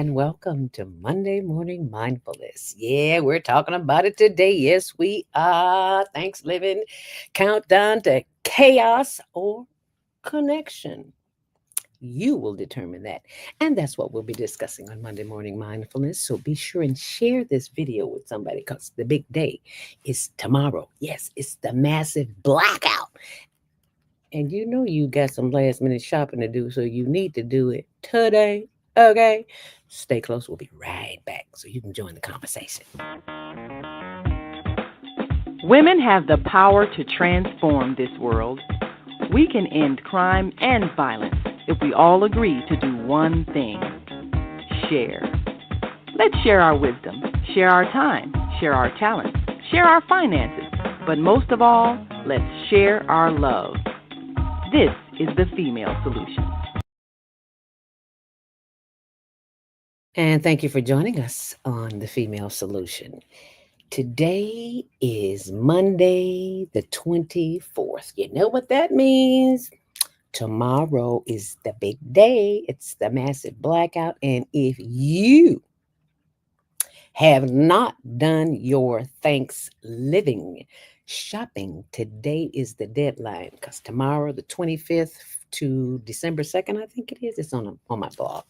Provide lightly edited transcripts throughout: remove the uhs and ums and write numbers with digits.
and welcome to Monday Morning Mindfulness. Yeah, we're talking about it today. Yes, we are. ThanksLiving, countdown to chaos or connection. You will determine that. And that's what we'll be discussing on Monday Morning Mindfulness. So be sure and share this video with somebody because the big day is tomorrow. Yes, it's the massive blackout. And you know you got some last minute shopping to do, so you need to do it today. Okay? Stay close. We'll be right back so you can join the conversation. Women have the power to transform this world. We can end crime and violence if we all agree to do one thing: share. Let's share our wisdom, share our time, share our talents, share our finances, but most of all, let's share our love. This is the Female Solution. And thank you for joining us on the Female Solution. Today is Monday, the 24th. You know what that means? Tomorrow is the big day. It's the massive blackout. And if you have not done your ThanksLiving shopping, today is the deadline because tomorrow, the 25th to December 2nd, I think it is. It's on my blog.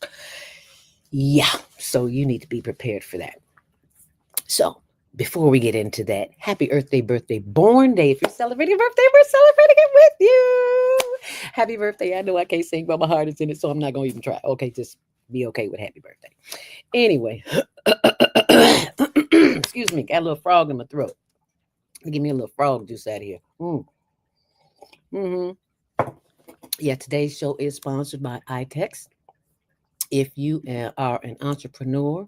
Yeah, so you need to be prepared for that. So before we get into that, happy Earth Day, birthday, born day. If you're celebrating a birthday, we're celebrating it with you. Happy birthday. I know I can't sing, but my heart is in it, so I'm not going to even try. Okay, just be okay with happy birthday. Anyway, excuse me, got a little frog in my throat. Give me a little frog juice out of here. Yeah, today's show is sponsored by iText. If you are an entrepreneur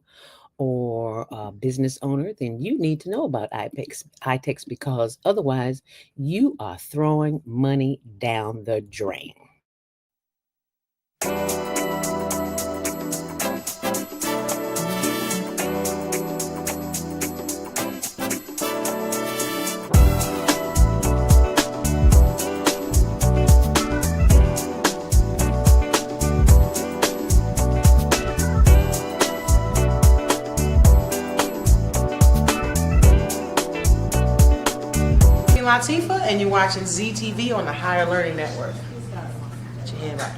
or a business owner, then you need to know about iText because otherwise you are throwing money down the drain. Latifa, and you're watching ZTV on the Higher Learning Network. Put your hand right.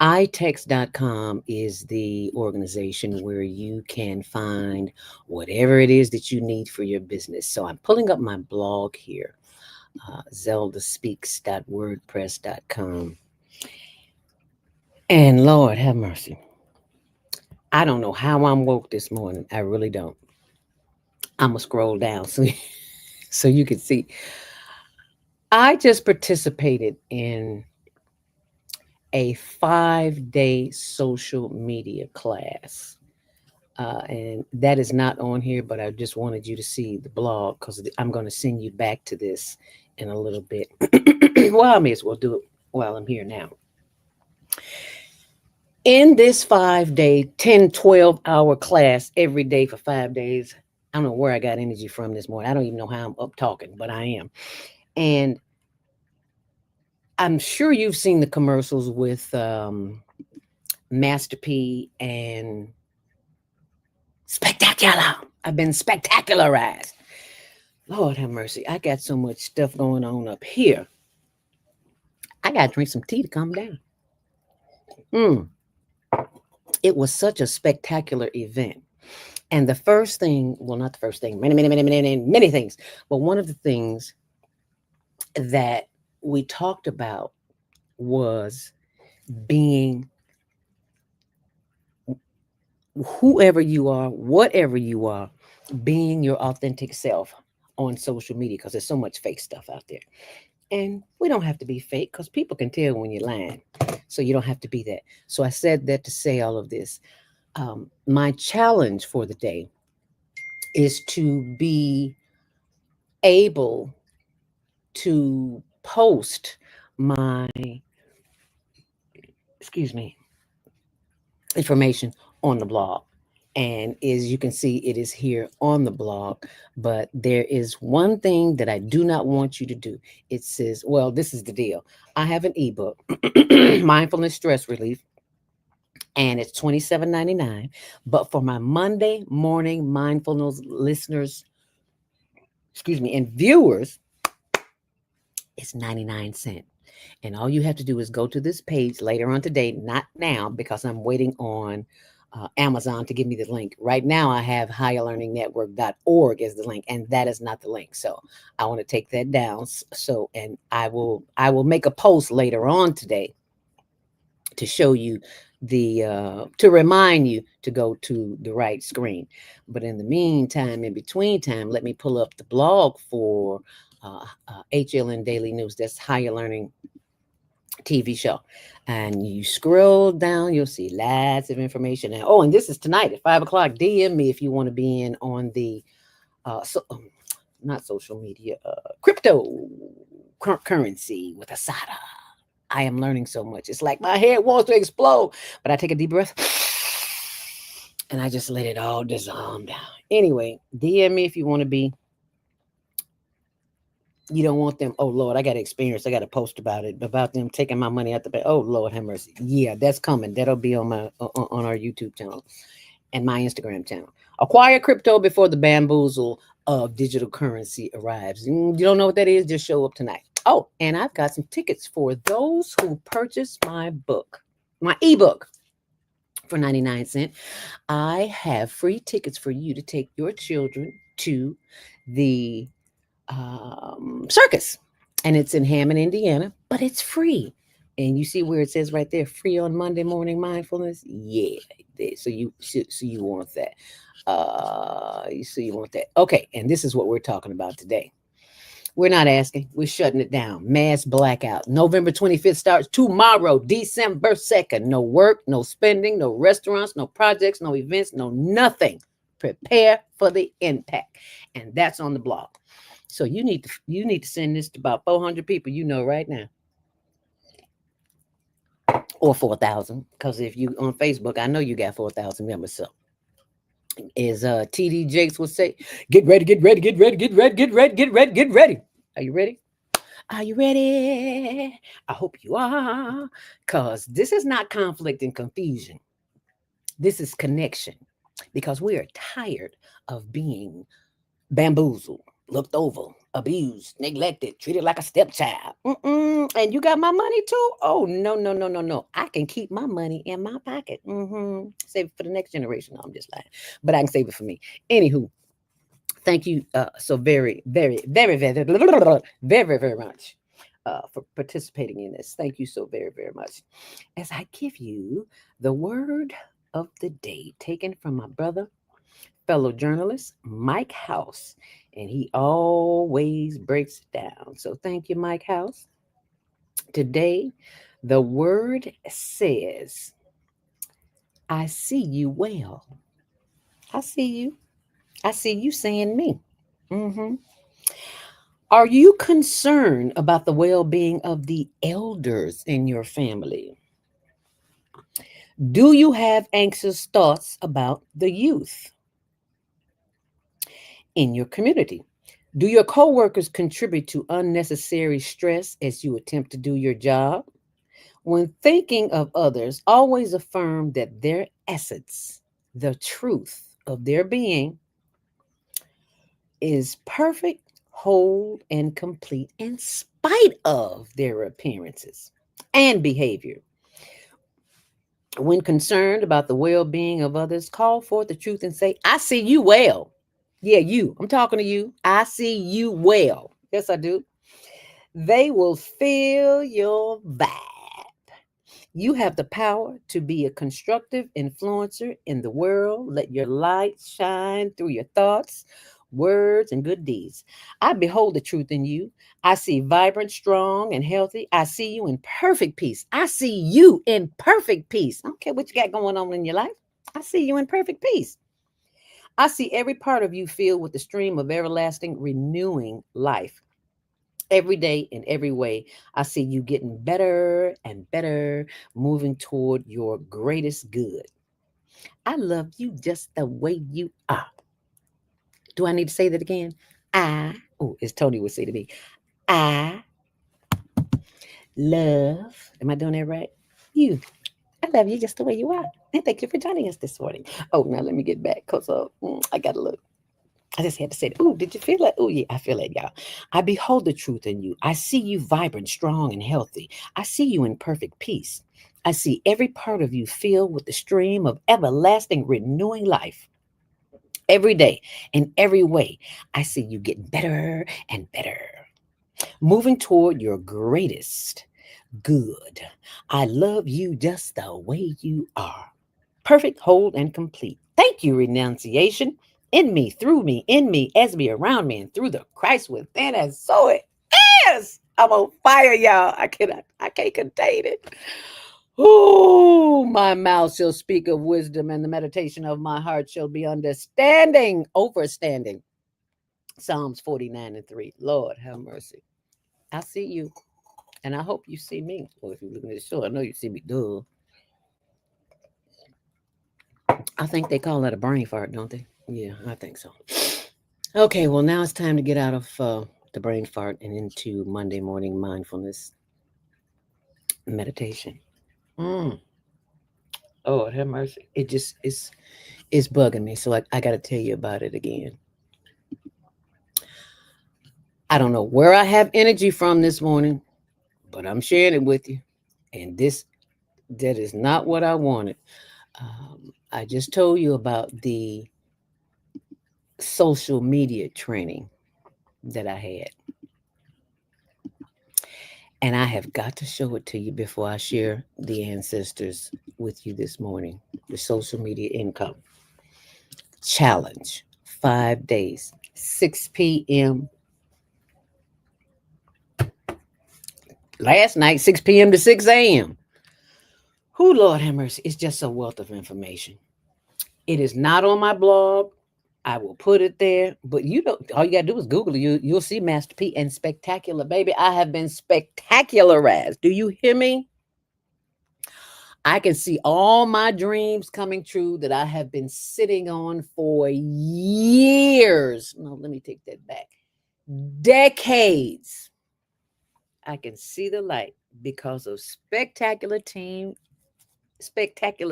iText.com is the organization where you can find whatever it is that you need for your business. So I'm pulling up my blog here, zeldaspeaks.wordpress.com. And Lord have mercy. I don't know how I'm woke this morning. I really don't. I'm going to scroll down so you can see. I just participated in a 5-day social media class. And that is not on here, but I just wanted you to see the blog because I'm going to send you back to this in a little bit. Well, I may as well do it while I'm here now. In this 5-day, 10, 12-hour class every day for 5 days, I don't know where I got energy from this morning. I don't even know how I'm up talking, but I am. And I'm sure you've seen the commercials with Master P and Spectacular. I've been spectacularized. Lord have mercy. I got so much stuff going on up here. I got to drink some tea to calm down. It was such a spectacular event. And the first thing, well, not the first thing, many things, but one of the things that we talked about was being whoever you are, whatever you are, being your authentic self on social media because there's so much fake stuff out there. And we don't have to be fake because people can tell when you're lying. So you don't have to be that. So I said that to say all of this. My challenge for the day is to be able to post my, excuse me, information on the blog. And as you can see, it is here on the blog. But there is one thing that I do not want you to do. It says, well, this is the deal. I have an ebook, Mindfulness Stress Relief, and it's $27.99. But for my Monday morning mindfulness listeners, excuse me, and viewers, it's 99 cents. And all you have to do is go to this page later on today, not now, because I'm waiting on Amazon to give me the link. Right now, I have higherlearningnetwork.org as the link, and that is not the link. So I want to take that down. So, and I will make a post later on today to show you to remind you to go to the right screen. But in the meantime, in between time, let me pull up the blog for HLN Daily News. That's Higher Learning TV show. And you scroll down, you'll see lots of information. And oh, and this is tonight at 5 o'clock. DM me if you want to be in on the not social media, currency with Asada. I am learning so much. It's like my head wants to explode, but I take a deep breath and I just let it all dissolve down. Anyway, DM me if you want to be. You don't want them. Oh Lord, I got experience. I got to post about it, about them taking my money out the bank. Oh Lord, have mercy. Yeah, that's coming. That'll be on my on our YouTube channel and my Instagram channel. Acquire crypto before the bamboozle of digital currency arrives. You don't know what that is? Just show up tonight. Oh, and I've got some tickets for those who purchase my book, my ebook for 99 cents. I have free tickets for you to take your children to the circus, and it's in Hammond, Indiana, but it's free. And you see where it says right there, free on Monday morning mindfulness. Yeah, so you want that. You want that. Okay, and this is what we're talking about today. We're not asking, we're shutting it down. Mass blackout. November 25th starts tomorrow, December 2nd. No work, no spending, no restaurants, no projects, no events, no nothing. Prepare for the impact. And that's on the blog. So you need to send this to about 400 people you know right now. Or 4,000. Because if you on Facebook, I know you got 4,000 members. So as TD Jakes would say, get ready, get ready, get ready, get ready, get ready, get ready, get ready. Are you ready? Are you ready? I hope you are. Because this is not conflict and confusion. This is connection. Because we are tired of being bamboozled, looked over, abused, neglected, treated like a stepchild. And you got my money too? Oh, no, no, no, no, no. I can keep my money in my pocket. Save it for the next generation. No, I'm just lying. But I can save it for me. Anywho, thank you so very, very, very, very, very, very much for participating in this. Thank you so very, very much. As I give you the word of the day taken from my brother, fellow journalist, Mike House, and he always breaks it down. So thank you, Mike House. Today, the word says, I see you well. I see you. I see you saying me. hmm Are you concerned about the well being of the elders in your family? Do you have anxious thoughts about the youth in your community? Do your coworkers contribute to unnecessary stress as you attempt to do your job? When thinking of others, always affirm that their essence, the truth of their being, is perfect, whole, and complete in spite of their appearances and behavior. When concerned about the well being of others, call forth the truth and say, I see you well. Yeah, you. I'm talking to you. I see you well. Yes, I do. They will feel your vibe. You have the power to be a constructive influencer in the world. Let your light shine through your thoughts. words and good deeds. I behold the truth in you. I see vibrant, strong, and healthy. I see you in perfect peace. I see you in perfect peace. I don't care what you got going on in your life. I see you in perfect peace. I see every part of you filled with the stream of everlasting, renewing life. Every day in every way, I see you getting better and better, moving toward your greatest good. I love you just the way you are. Do I need to say that again? Oh, as Tony would say to me, I love, am I doing that right? You. I love you just the way you are. And thank you for joining us this morning. Oh, now let me get back because I got to look. I just had to say, oh, did you feel it? Oh, yeah, I feel it, y'all. I behold the truth in you. I see you vibrant, strong, and healthy. I see you in perfect peace. I see every part of you filled with the stream of everlasting, renewing life. Every day, in every way, I see you getting better and better, moving toward your greatest good. I love you just the way you are. Perfect, whole, and complete. Thank you, renunciation. In me, through me, in me, as me, around me, and through the Christ within. And so it is. I'm on fire, y'all. I can't contain it. Oh, my mouth shall speak of wisdom, and the meditation of my heart shall be understanding, overstanding. Psalms 49:3. Lord, have mercy. I see you, and I hope you see me. Well, if you're looking at the show, I know you see me. Duh. I think they call that a brain fart, don't they? Yeah, I think so. Okay, well, now it's time to get out of the brain fart and into Monday morning mindfulness meditation. Mm. Oh, have mercy. It just is it's bugging me. So I got to tell you about it again. I don't know where I have energy from this morning, but I'm sharing it with you. And that is not what I wanted. I just told you about the social media training that I had. And I have got to show it to you before I share the ancestors with you this morning. The social media income challenge, 5 days, 6 p.m. Last night, 6 p.m. to 6 a.m. Who, Lord have mercy, it's just a wealth of information. It is not on my blog. I will put it there, but you don't. All you gotta do is Google it. You'll see Master P and spectacular, baby. I have been spectacularized. Do you hear me? I can see all my dreams coming true that I have been sitting on for years. No, let me take that back. Decades. I can see the light because of Spectacular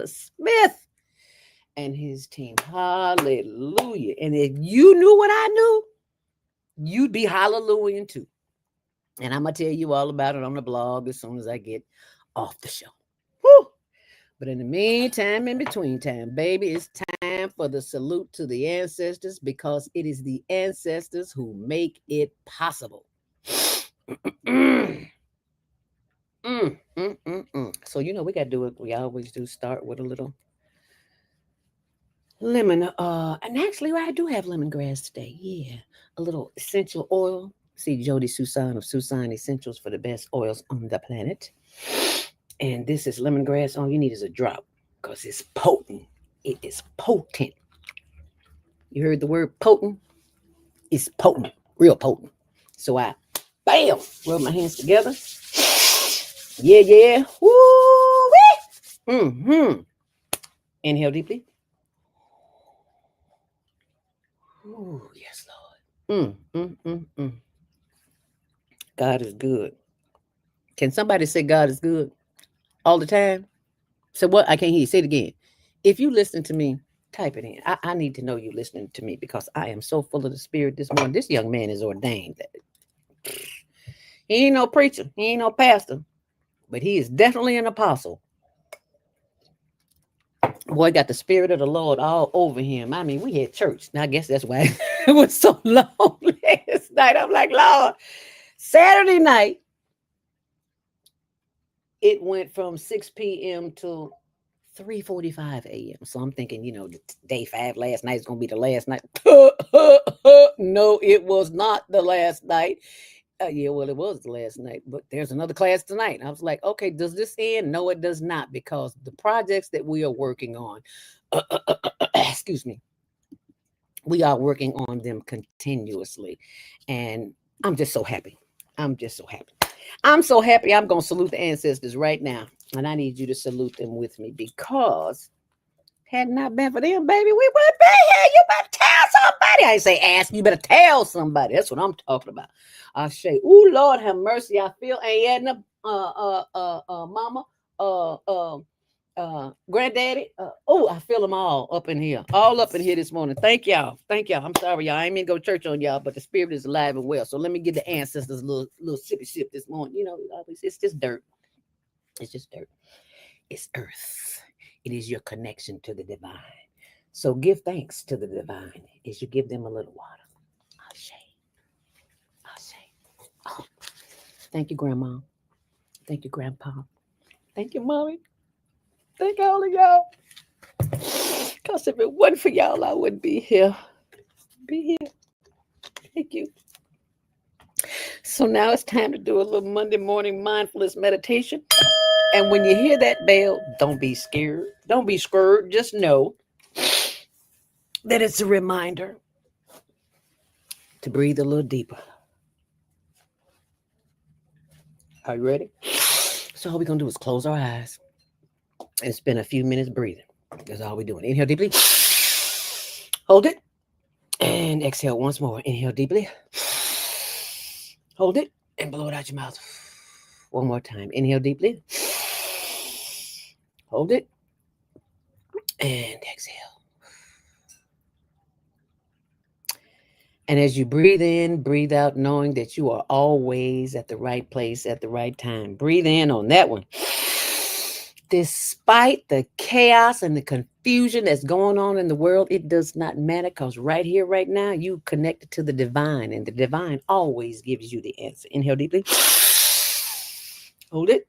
Smith and his team. Hallelujah. And if you knew what I knew, you'd be hallelujah too. And I'm going to tell you all about it on the blog as soon as I get off the show. Whew. But in the meantime, in between time, baby, it's time for the salute to the ancestors because it is the ancestors who make it possible. mm, So, we got to do it. We always do start with a little lemon. And actually, I do have lemongrass today. Yeah. A little essential oil. See Jody Susan of Susan Essentials for the best oils on the planet. And this is lemongrass. All you need is a drop because it's potent. It is potent. You heard the word potent? It's potent, real potent. So I, bam, rub my hands together. Yeah, yeah. Woo! Mm-hmm. Inhale deeply. Ooh, yes, Lord. God is good. Can somebody say God is good all the time? So what? I can't hear you. Say it again. If you listen to me, type it in. I need to know you listening to me because I am so full of the Spirit this morning. This young man is ordained. He ain't no preacher. He ain't no pastor. But he is definitely an apostle. Boy got the Spirit of the Lord all over him. I mean, we had church. Now, I guess that's why it was so long last night. I'm like, Lord, Saturday night, it went from 6 p.m. to 3:45 a.m. So I'm thinking, day 5 last night is gonna be the last night. No, it was not the last night. Yeah, well, it was the last night, but there's another class tonight. I was like, okay, does this end? No, it does not, because the projects that we are working on, excuse me, we are working on them continuously. And I'm just so happy. I'm just so happy. I'm so happy. I'm going to salute the ancestors right now. And I need you to salute them with me, because had it not been for them, baby, we wouldn't be here. You better tell somebody. I ain't say ask, you better tell somebody. That's what I'm talking about. I say, ooh, Lord have mercy. I feel ain't Edna, mama, uh, uh, granddaddy. Oh, I feel them all up in here this morning. Thank y'all. Thank y'all. I'm sorry, y'all. I ain't mean to go to church on y'all, but the spirit is alive and well. So let me give the ancestors a little sippy sip this morning. It's just dirt. It's just dirt. It's earth. It is your connection to the divine. So give thanks to the divine as you give them a little water. Ashe. Ashe. Oh, thank you, Grandma. Thank you, Grandpa. Thank you, Mommy. Thank all of y'all. Because if it wasn't for y'all, I wouldn't be here. Be here. Thank you. So now it's time to do a little Monday morning mindfulness meditation. And when you hear that bell, don't be scared. Don't be scared. Just know that it's a reminder to breathe a little deeper. Are you ready? So all we're going to do is close our eyes and spend a few minutes breathing. That's all we're doing. Inhale deeply. Hold it. And exhale once more. Inhale deeply. Hold it and blow it out your mouth. One more time. Inhale deeply. Hold it and exhale. And as you breathe in, breathe out, knowing that you are always at the right place at the right time. Breathe in on that one. Despite the chaos and the confusion that's going on in the world, it does not matter, because right here, right now, you connected to the divine, and the divine always gives you the answer. Inhale deeply. Hold it.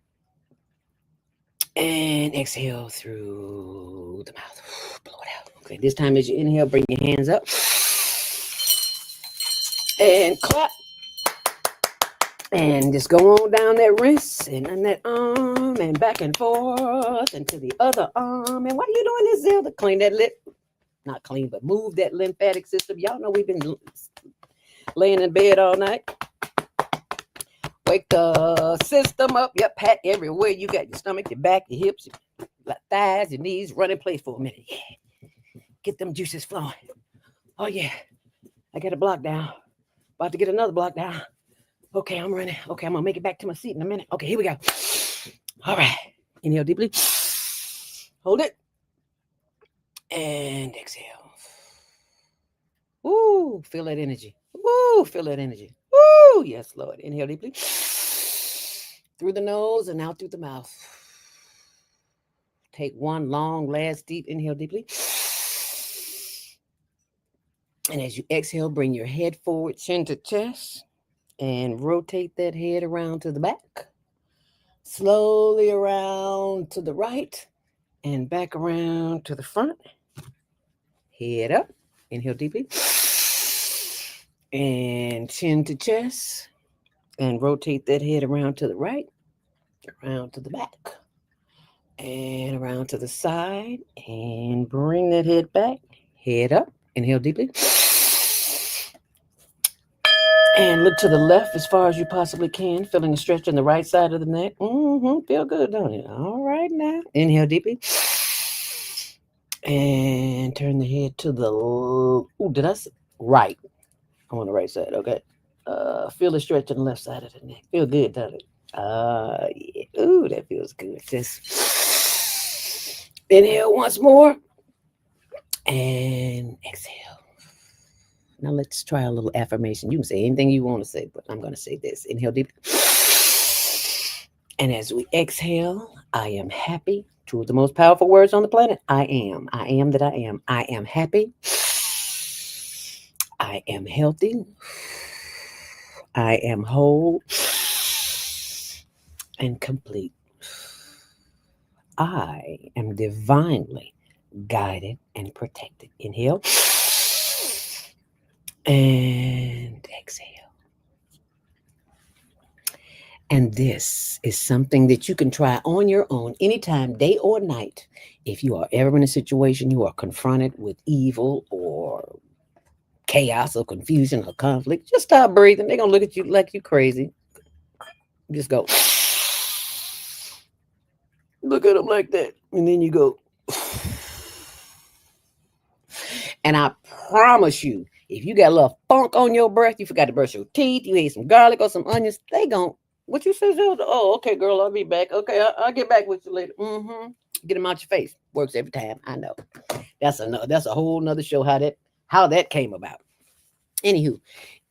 And exhale through the mouth. Blow it out. Okay, this time as you inhale, bring your hands up. And clap. And just go on down that wrist and on that arm and back and forth and to the other arm. And why are you doing this, Zelda? Clean that lip. Not clean, but move that lymphatic system. Y'all know we've been laying in bed all night. Wake the system up. Yep, pat everywhere. You got your stomach, your back, your hips, your thighs, your knees. Run in place for a minute. Yeah. Get them juices flowing. Oh, yeah. I got a block down. About to get another block down. Okay, I'm running. Okay, I'm going to make it back to my seat in a minute. Okay, here we go. All right. Inhale deeply. Hold it. And exhale. Ooh, feel that energy. Ooh, feel that energy. Ooh, yes, Lord. Inhale deeply. Through the nose and out through the mouth. Take one long, last deep inhale deeply. And as you exhale, bring your head forward, chin to chest, and rotate that head around to the back. Slowly around to the right and back around to the front. Head up. Inhale deeply. And chin to chest. And rotate that head around to the right, around to the back, and around to the side. And bring that head back. Head up. Inhale deeply. And look to the left as far as you possibly can, feeling a stretch on the right side of the neck. Feel good, don't it? All right now. Inhale deeply. And turn the head to the right. I'm on the right side, okay? Feel the stretch on the left side of the neck. Feel good, doesn't it? Yeah. Ooh, that feels good. Just inhale once more. And exhale. Now let's try a little affirmation. You can say anything you want to say, but I'm going to say this. Inhale deep. And as we exhale, I am happy. Two of the most powerful words on the planet. I am. I am that I am. I am happy. I am healthy. I am whole and complete. I am divinely guided and protected. Inhale and exhale. And this is something that you can try on your own anytime, day or night. If you are ever in a situation you are confronted with evil or chaos or confusion or conflict, just stop breathing. They're going to look at you like you crazy. Just go, look at them like that. And then you go, and I promise you, if you got a little funk on your breath, you forgot to brush your teeth, you ate some garlic or some onions, they gon' what you said? Oh, okay, girl, I'll be back. Okay, I'll get back with you later. Mm-hmm. Get them out your face. Works every time. I know. That's a whole nother show how that came about. Anywho,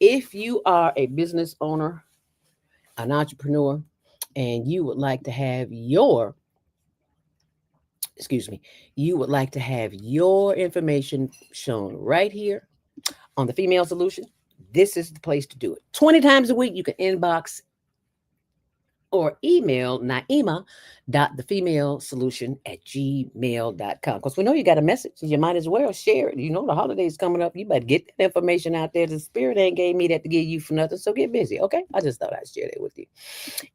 if you are a business owner, an entrepreneur, and you would like to have your excuse me, you would like to have your information shown right here on the Female Solution, this is the place to do it. 20 times a week, you can inbox or email naima.thefemalesolution@gmail.com. Because we know you got a message, you might as well share it. You know, the holidays coming up. You better get that information out there. The spirit ain't gave me that to give you for nothing. So get busy, okay? I just thought I'd share that with you.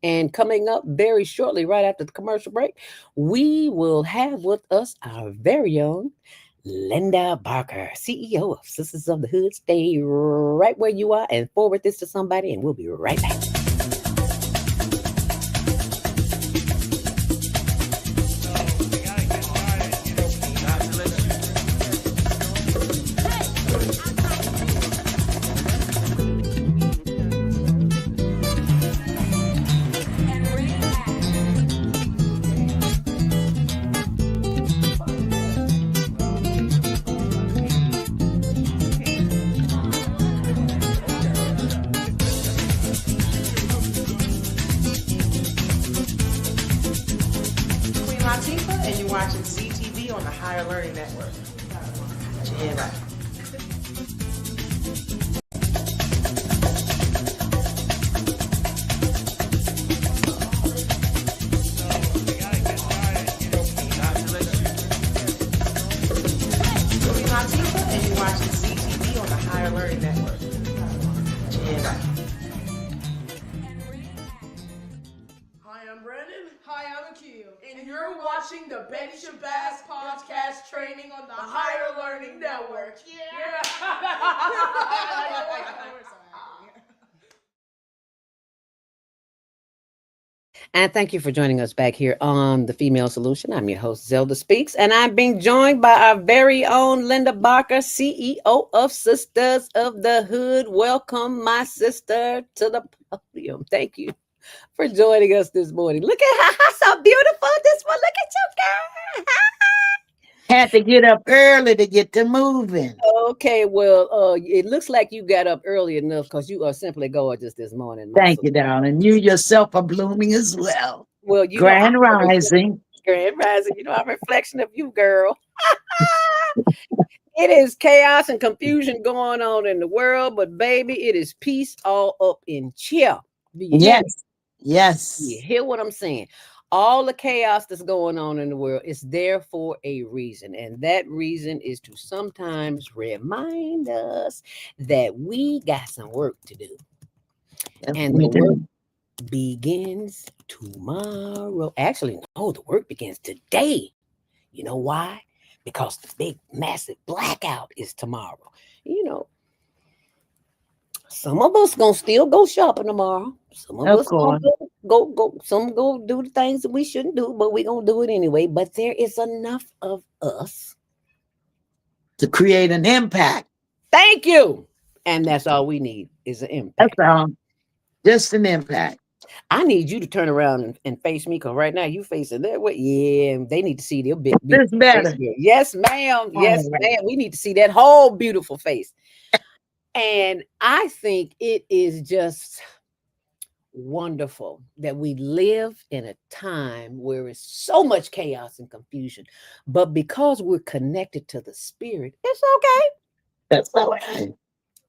And coming up very shortly, right after the commercial break, we will have with us our very own Linda Barker, CEO of Sistas of the Hood. Stay right where you are and forward this to somebody, and we'll be right back. Queen Latifah, and you're watching ZTV on the Higher Learning Network. Put your head right. Queen Latifah, and you're watching ZTV on the Higher Learning Network. Put your head right. Hi, I'm Brandon. Hi, I'm Akil. And you're watching the Betty Shabazz podcast training on the Higher Learning Network. Yeah. And thank you for joining us back here on The Female Solution. I'm your host, Zelda Speaks, and I'm being joined by our very own Linda Barker, CEO of Sisters of the Hood. Welcome, my sister, to the podium. Thank you for joining us this morning. Look at her, so beautiful this one. Look at you, girl. Had to get up early to get to moving. Okay, well, it looks like you got up early enough because you are simply gorgeous this morning, my Thank sister. you, darling. You yourself are blooming as well. Well, you know, Grand Rising. Grand Rising, you know, I'm a reflection of you, girl. It is chaos and confusion going on in the world, but baby, it is peace all up in here. Do you hear me? Yes. You Yes. hear what I'm saying? All the chaos that's going on in the world is there for a reason. And that reason is to sometimes remind us that we got some work to do. Yes, And we the work do. begins tomorrow. Actually, no, the work begins today. You know why? Because the big, massive blackout is tomorrow. You know, some of us gonna still go shopping tomorrow. Some of Of us gonna course. go. Some go do the things that we shouldn't do, but we gonna do it anyway. But there is enough of us. To create an impact. Thank you, and that's all we need is an That's impact. all. Just an impact. I need you to turn around and face me, because right now you facing that way. Yeah, they need to see their big, This beautiful face better. here. Yes, ma'am. Yes, All right. ma'am. We need to see that whole beautiful face. And I think it is just wonderful that we live in a time where it's so much chaos and confusion. But because we're connected to the spirit, it's okay. That's all right.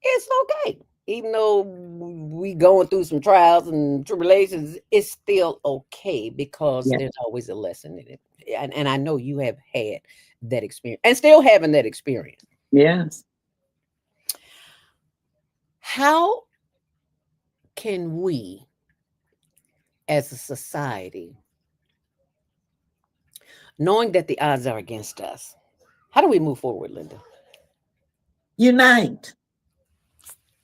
It's okay. even though we going through some trials and tribulations, it's still okay because Yeah. there's always a lesson in it. And I know you have had that experience and still having that experience. Yes. How can we as a society, knowing that the odds are against us, how do we move forward, Linda? Unite.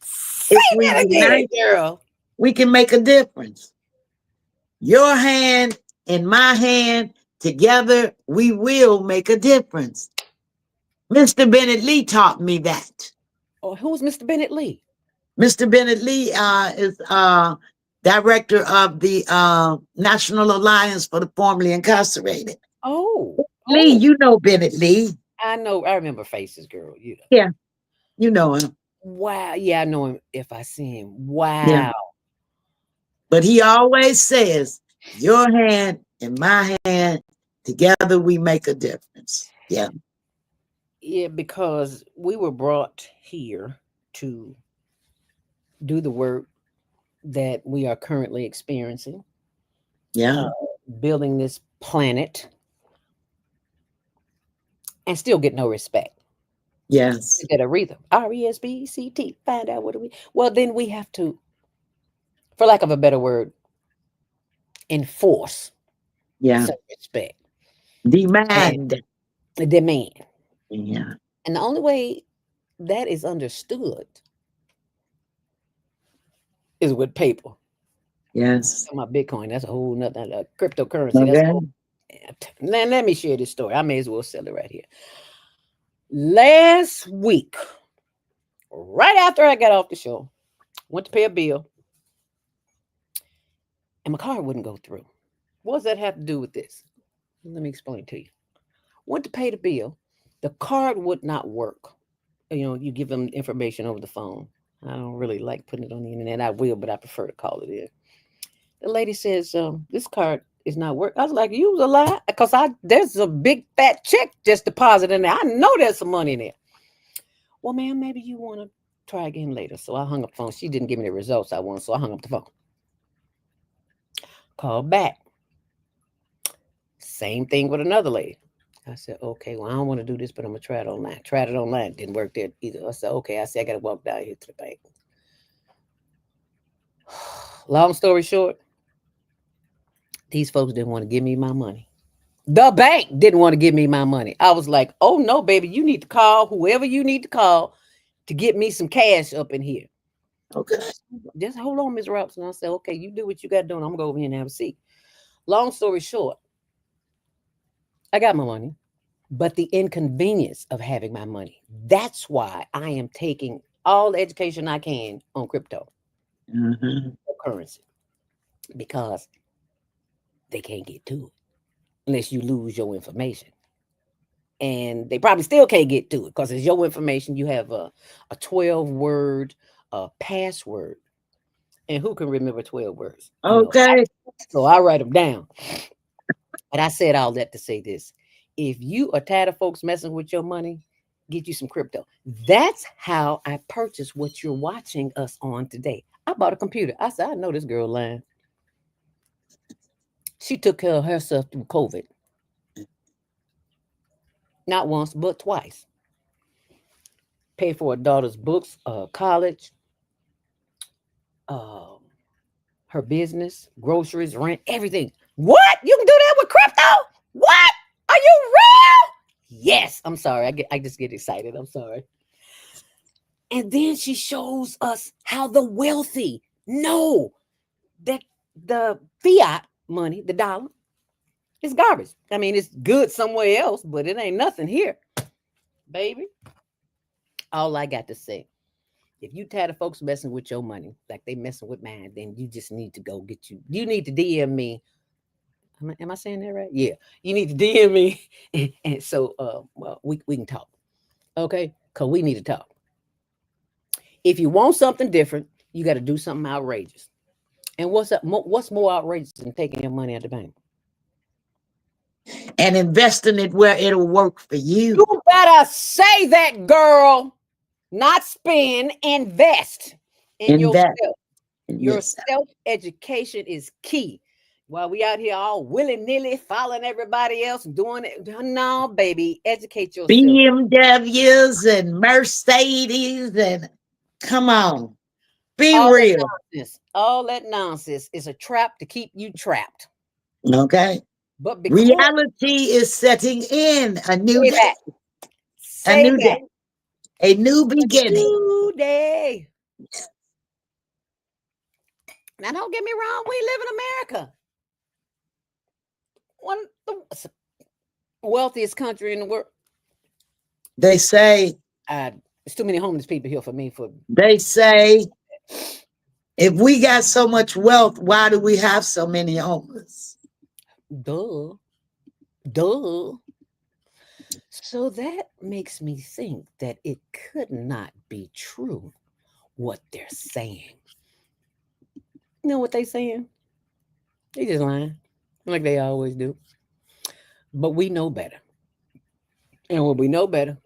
Say If we that again, unite, girl. we can make a difference. Your hand and my hand together, we will make a difference. Mr. Bennett Lee taught me that. Or who's Mr. Bennett Lee? Mr. Bennett Lee is director of the National Alliance for the Formerly Incarcerated. Oh, Lee, you know Bennett Lee. I know. I remember faces, girl. You know. Yeah, you know him. Wow. Yeah, I know him if I see him. Yeah. Wow. But he always says, your hand and my hand, together we make a difference. Yeah. Yeah, because we were brought here to do the work that we are currently experiencing, Yeah. building this planet, and still get no respect. Yes. Get a rhythm. RESPECT. Find out what do we. Well, then we have to, for lack of a better word, enforce Yeah. some respect Demand. and demand. Yeah. And the only way that is understood is with paper. Yes. My Bitcoin, that's a whole nother cryptocurrency. That's a Okay. whole, let me share this story. I may as well sell it right here. Last week, right after I got off the show, went to pay a bill, and my card wouldn't go through. What does that have to do with this? Let me explain to you. Went to pay the bill, the card would not work. You know, you give them information over the phone. I don't really like putting it on the internet. I will, but I prefer to call it in. The lady says, this card is not working. I was like, you was a lie. Because there's a big fat check just deposited in there. I know there's some money in there. Well, ma'am, maybe you want to try again later. So I hung up the phone. She didn't give me the results I wanted, so I hung up the phone. Called back. Same thing with another lady. I said, okay, well, I don't want to do this, but I'm going to try it online. Tried it online. Didn't work there either. I said, okay. I said, I got to walk down here to the bank. Long story short, these folks didn't want to give me my money. The bank didn't want to give me my money. I was like, oh, no, baby, you need to call whoever you need to call to get me some cash up in here. Okay. Just hold on, Ms. Robson. I said, okay, you do what you got to do. I'm going to go over here and have a seat. Long story short, I got my money, but the inconvenience of having my money, that's why I am taking all the education I can on cryptocurrency, because they can't get to it unless you lose your information. And they probably still can't get to it because it's your information. You have a 12-word password. And who can remember 12 words? Okay. So I write them down. But I said all that to say this. If you are tired of folks messing with your money, get you some crypto. That's how I purchased what you're watching us on today. I bought a computer. I said, I know this girl lying. She took care of herself through COVID. Not once, but twice. Paid for her daughter's books, college, her business, groceries, rent, everything. What? You can do that with crypto? What? Are you real? Yes. I'm sorry. I just get excited. I'm sorry. And then she shows us how the wealthy know that the fiat money, the dollar, is garbage. I mean, it's good somewhere else, but it ain't nothing here. Baby, all I got to say, if you tired of folks messing with your money like they messing with mine, then you just need to go get you need to DM me. Am I saying that right? Yeah. You need to DM me. And so well, we can talk. Okay? Because we need to talk. If you want something different, you got to do something outrageous. And what's more outrageous than taking your money at the bank? And investing it where it'll work for you. You better say that, girl. Not spend, invest. in Invest yourself. in Your yourself. self education is key. While we out here all willy nilly following everybody else and doing it, no, baby, educate yourself. BMWs and Mercedes and come on, be All that real. nonsense, all that nonsense is a trap to keep you trapped. Okay. But because Reality is setting in a new say day, that, a say new that, day, a new beginning. new day. Now, don't get me wrong, we live in America, one of the wealthiest country in the world. They say, There's too many homeless people here for me. For they say, if we got so much wealth, why do we have so many homeless? duh, duh. So that makes me think that it could not be true what they're saying. You know what they saying? They just lying, like they always do. But we know better, and when we know better,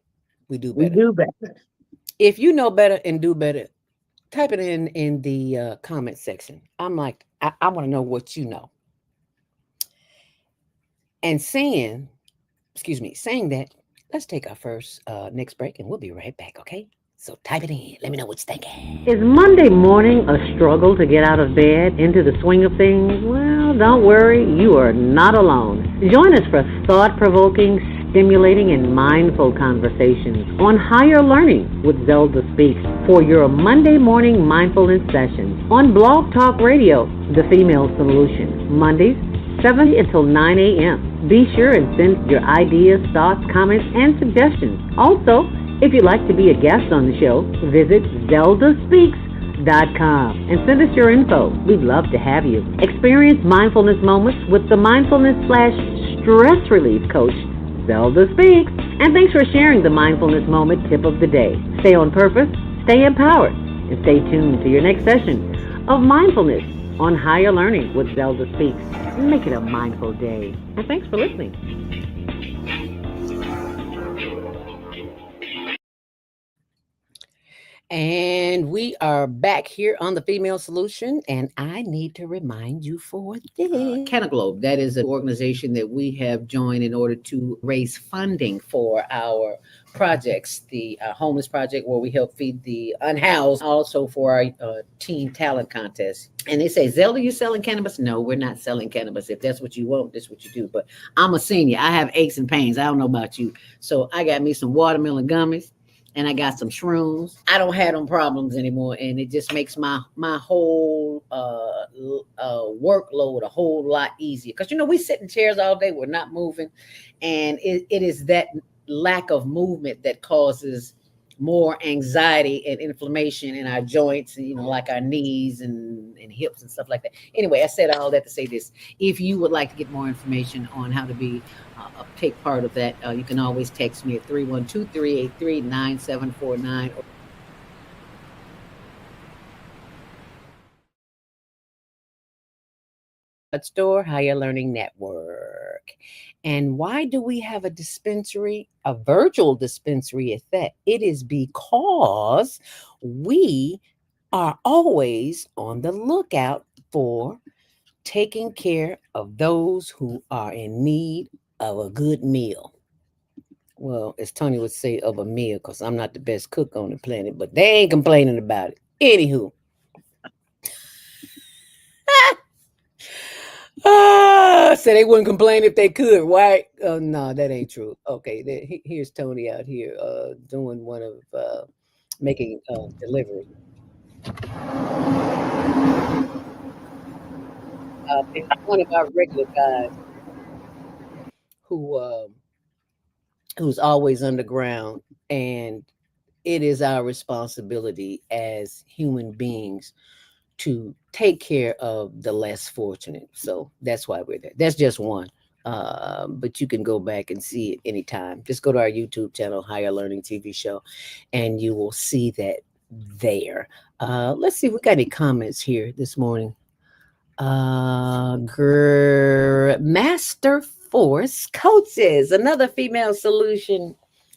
we do We better. do better. If you know better and do better, type it in the comment section. I'm like, I want to know what you know. And saying that, let's take our first next break, and we'll be right back. Okay? So type it in. Let me know what you're thinking. Is Monday morning a struggle to get out of bed into the swing of things? Well, don't worry, you are not alone. Join us for thought provoking, stimulating, and mindful conversations on higher learning with Zelda Speaks for your Monday morning mindfulness sessions on Blog Talk Radio, The Female Solution, Mondays, 7 until 9 a.m. Be sure and send your ideas, thoughts, comments, and suggestions. Also, if you'd like to be a guest on the show, visit zeldaspeaks.com and send us your info. We'd love to have you. Experience mindfulness moments with the mindfulness/stress relief coach, Zelda Speaks. And thanks for sharing the mindfulness moment tip of the day. Stay on purpose, stay empowered, and stay tuned to your next session of mindfulness on higher learning with Zelda Speaks. Make it a mindful day. And thanks for listening. And we are back here on the Female Solution, and I need to remind you for this. Canaglobe, that is an organization that we have joined in order to raise funding for our projects. The homeless project, where we help feed the unhoused, also for our teen talent contest. And they say, Zelda, you selling cannabis? No, we're not selling cannabis. If that's what you want, that's what you do. But I'm a senior. I have aches and pains. I don't know about you. So I got me some watermelon gummies, and I got some shrooms. I don't have them problems anymore, and it just makes my whole workload a whole lot easier. Because we sit in chairs all day, we're not moving, and it is that lack of movement that causes more anxiety and inflammation in our joints, and like our knees and hips and stuff like that. Anyway, I said all that to say this: if you would like to get more information on how to be take part of that, you can always text me at 312-383-9749. Store Higher Learning Network. And why do we have a dispensary, a virtual dispensary at that? It is because we are always on the lookout for taking care of those who are in need of a good meal. Well, as Tony would say, of a meal, because I'm not the best cook on the planet, but they ain't complaining about it. Anywho. So they wouldn't complain if they could, right? Oh, no, that ain't true. Okay, here's Tony out here doing one of making delivery. It's one of our regular guys who who's always underground, and it is our responsibility as human beings to take care of the less fortunate. So that's why we're there. That's just one. But you can go back and see it anytime. Just go to our YouTube channel, Higher Learning TV Show, and you will see that there. Let's see if we got any comments here this morning. Master Force Coaches, another female solution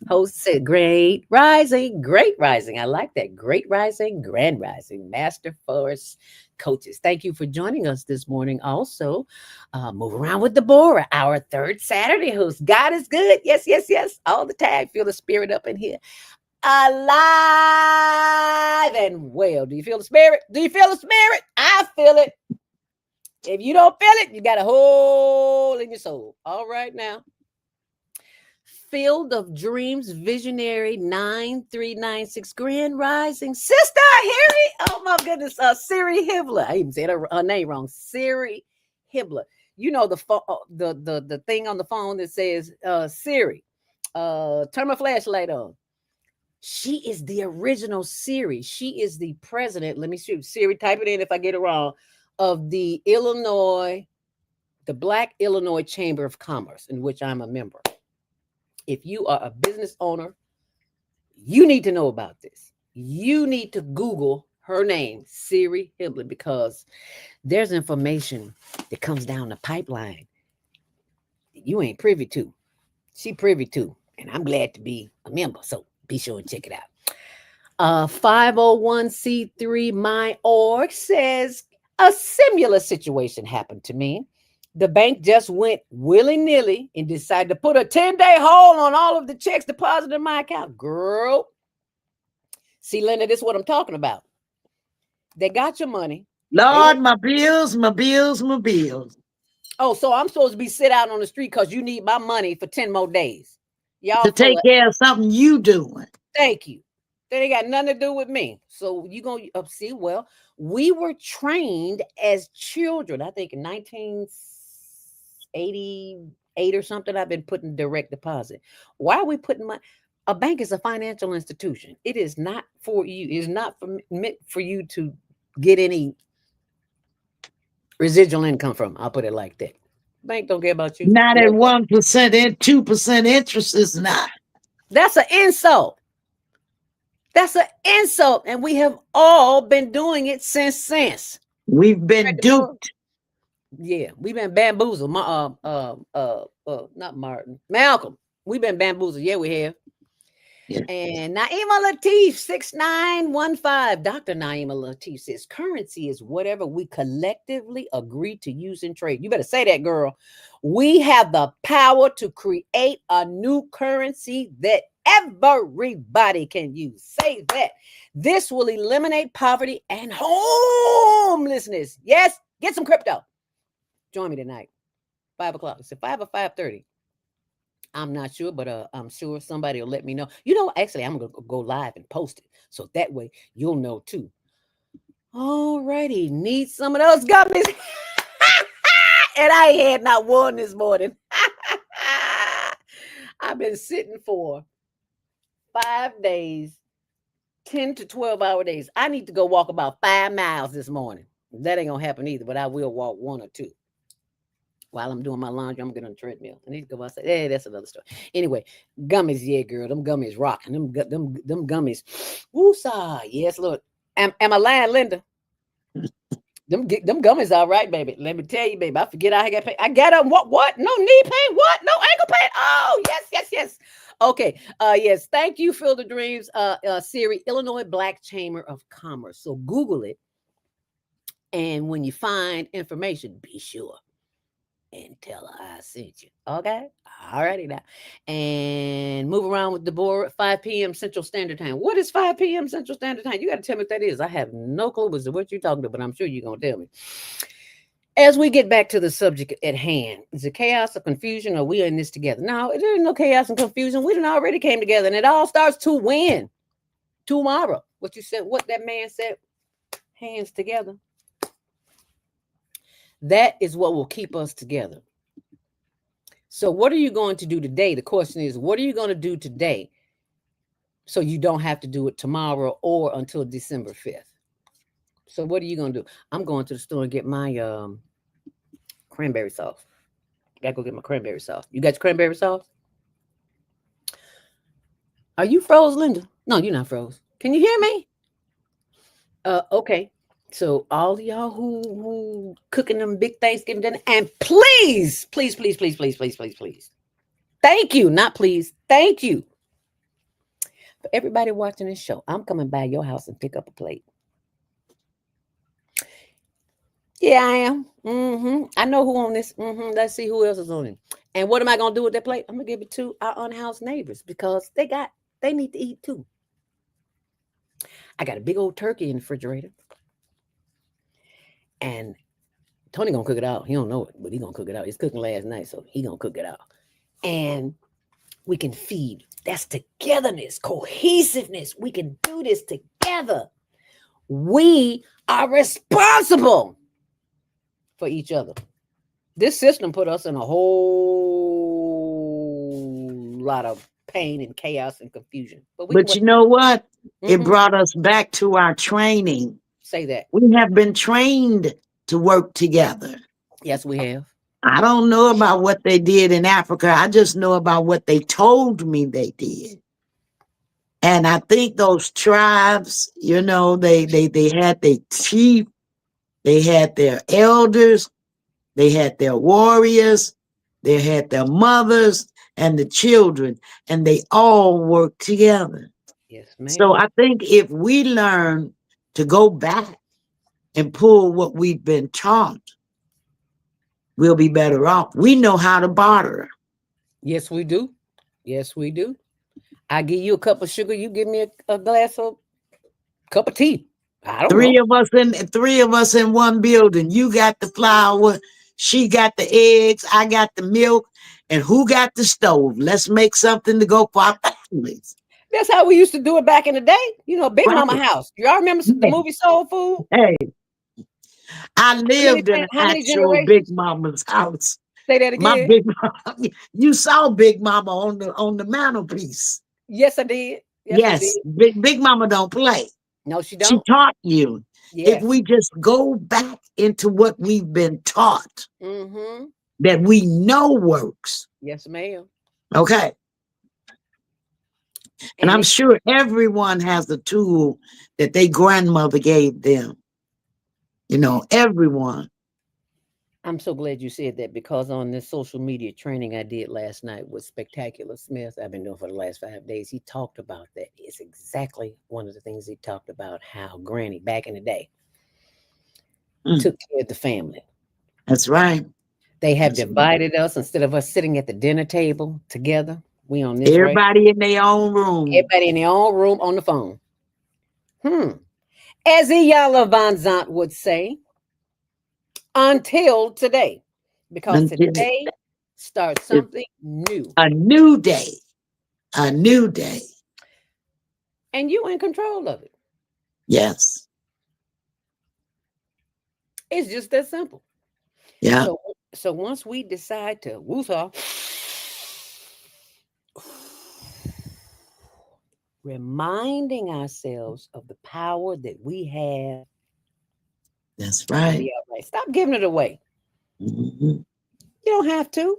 Host said, great rising. I like that. Great rising, grand rising, master force coaches. Thank you for joining us this morning. Also, move around with Deborah, our third Saturday host. God is good. Yes, yes, yes. All the time. Feel the spirit up in here. Alive and well. Do you feel the spirit? Do you feel the spirit? I feel it. If you don't feel it, you got a hole in your soul. All right now. Field of Dreams Visionary 9396 Grand Rising Sister Harry. Oh my goodness. Siri Hibbler. I even said her name wrong. Siri Hibbler. You know the thing on the phone that says Siri. Turn my flashlight on. She is the original Siri. She is the president. Let me shoot Siri. Type it in if I get it wrong. Of the Black Illinois Chamber of Commerce, in which I'm a member. If you are a business owner, you need to know about this. You need to Google her name, Siri Hibbler, because there's information that comes down the pipeline you ain't privy to. She privy to, and I'm glad to be a member. So be sure and check it out. 501c3 My Org says a similar situation happened to me. The bank just went willy-nilly and decided to put a 10-day hold on all of the checks deposited in my account. Girl. See, Linda, this is what I'm talking about. They got your money. Lord, my bills, my bills, my bills. Oh, so I'm supposed to be sit out on the street because you need my money for 10 more days. Y'all to take care of something you doing. Thank you. They ain't got nothing to do with me. So you gonna see? Well, we were trained as children. I think in 1988 or something. I've been putting direct deposit. Why are we putting money? A bank is a financial institution. It is not for you. It's not meant for you to get any residual income from. I'll put it like that. Bank don't care about you. Not at 1% and 2% interest is not. That's an insult. That's an insult, and we have all been doing it since. We've been duped. Yeah, we've been bamboozled. Not Martin, Malcolm. We've been bamboozled. Yeah, we have. Yeah. And Naima Latif 6915. Dr. Naima Latif says currency is whatever we collectively agree to use in trade. You better say that, girl. We have the power to create a new currency that everybody can use. Say that. This will eliminate poverty and homelessness. Yes, get some crypto. Join me tonight, 5 o'clock. It's 5 or 5:30. I'm not sure, but I'm sure somebody will let me know. You know, actually, I'm gonna go live and post it, so that way you'll know too. Alrighty, need some of those gummies, and I ain't had not one this morning. I've been sitting for 5 days, 10 to 12-hour days. I need to go walk about 5 miles this morning. That ain't gonna happen either, but I will walk 1 or 2. While I'm doing my laundry, I'm getting on the treadmill. I need to go outside. Hey, that's another story. Anyway, gummies, yeah, girl. Them gummies rocking. Them gummies. Woosah. Yes, Lord. Am I lying, Linda? Them gummies all right, baby. Let me tell you, baby. I forget I got pain. I got them. What? No knee pain. What? No ankle pain. Oh, yes. Okay. Yes. Thank you, Field of Dreams. Siri, Illinois Black Chamber of Commerce. So Google it. And when you find information, be sure and tell her I sent you. Okay? All righty now. And move around with Deborah at 5 p.m. Central Standard Time. What is 5 p.m. Central Standard Time? You got to tell me what that is. I have no clue as to what you're talking about, but I'm sure you're going to tell me. As we get back to the subject at hand, is it chaos or confusion, or are we in this together? No, there is no chaos and confusion. We done already came together, and it all starts to win tomorrow. What you said, what that man said, hands together. That is what will keep us together. So what are you going to do today? The question is, what are you going to do today so you don't have to do it tomorrow or until December 5th? So what are you going to do? I'm going to the store and get my cranberry sauce. I got to go get my cranberry sauce. You got your cranberry sauce? Are you froze, Linda? No, you're not froze. Can you hear me? Okay. So all y'all who cooking them big Thanksgiving dinner, and please. Thank you, not please. Thank you For everybody watching this show, I'm coming by your house and pick up a plate. Yeah, I am. I know who on this. Let's see who else is on it. And what am I gonna do with that plate? I'm gonna give it to our unhoused neighbors because they need to eat too. I got a big old turkey in the refrigerator, and Tony gonna cook it out. He don't know it, but he gonna cook it out. He's cooking last night, so he gonna cook it out. And we can feed. That's togetherness, cohesiveness. We can do this together. We are responsible for each other. This system put us in a whole lot of pain and chaos and confusion. But you know what? It Mhm. brought us back to our training. Say that. We have been trained to work together. Yes, we have. I don't know about what they did in Africa. I just know about what they told me they did. And I think those tribes, they had their chief, they had their elders, they had their warriors, they had their mothers and the children, and they all worked together. Yes, ma'am. So I think if we learn to go back and pull what we've been taught, we'll be better off. We know how to barter. Yes, we do. Yes, we do. I give you a cup of sugar. You give me a glass of cup of tea. I don't Three know. of us in one building. You got the flour, she got the eggs, I got the milk, and who got the stove? Let's make something to go for our families. That's how we used to do it back in the day. Big Right. Mama house. Y'all remember the movie Soul Food? Hey, I lived in an How many actual Big generations? Mama's house. Say that My again. Big Mama, you saw Big Mama on the mantelpiece. Yes, I did. Yes, I did. Yes, Big Mama don't play. No, she She don't. taught you. If Yes. we just go back into what we've been taught Mm-hmm. that we know works, Yes, ma'am. okay. And And I'm sure everyone has a tool that their grandmother gave them. Everyone. I'm so glad you said that because on this social media training I did last night with Spectacular Smith, I've been doing for the last 5 days, he talked about that. It's exactly one of the things he talked about, how Granny back in the day took care of the family. That's right. They have That's right. divided us instead of us sitting at the dinner table together. We on this right. Everybody in their own room. Everybody in their own room on the phone. As Iyala Van Zant would say, until today. Because Until today starts it's something new. a new day. A new day. And you in control of it. Yes. It's just that simple. Yeah. So once we decide to woosah, reminding ourselves of the power that we have. That's right. Be all right. Stop giving it away. Mm-hmm. You don't have to.